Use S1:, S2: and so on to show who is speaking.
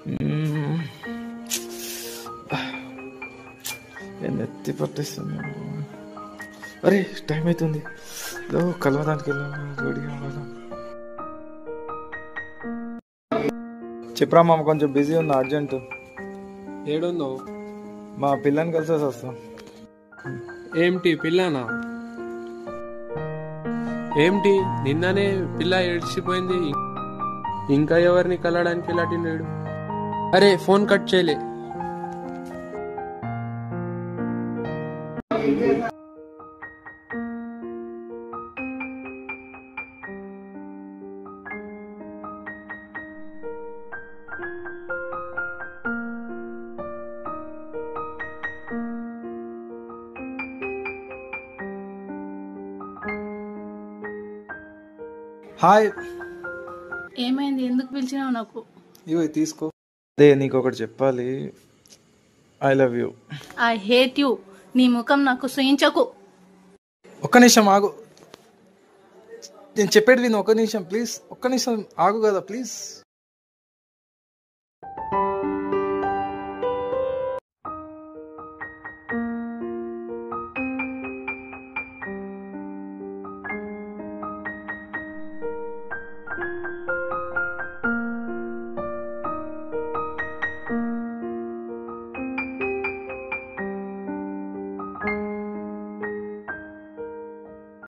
S1: మ్మ్. నేను ఎత్తి పట్టేస్తుంది. అరే టైం అవుతుంది, కలవడానికి వెళ్ళాం. చెప్పరా మామ, కొంచెం బిజీ ఉన్నా, అర్జెంట్.
S2: ఏడుందో?
S1: మా పిల్లని కలిసేసి వస్తాం.
S2: ఏంటి పిల్లనా? ఏంటి నిన్ననే పిల్ల ఏడ్చిపోయింది, ఇంకా ఎవరిని కలవడానికి వెళ్ళాడు? అరే ఫోన్ కట్ చేయలే.
S1: హాయ్.
S3: ఏమైంది? ఎందుకు పిలిచినావు? నాకు
S1: ఇవి తీసుకో. అదే నీకు ఒకటి చెప్పాలి. I love you.
S3: I hate you. నీ ముఖం నాకు సూయించకు.
S1: ఒక్క నిమిషం ఆగు, నేను చెప్పేది విను. ఒక్క నిమిషం ప్లీజ్, ఒక్క నిమిషం ఆగు కదా ప్లీజ్.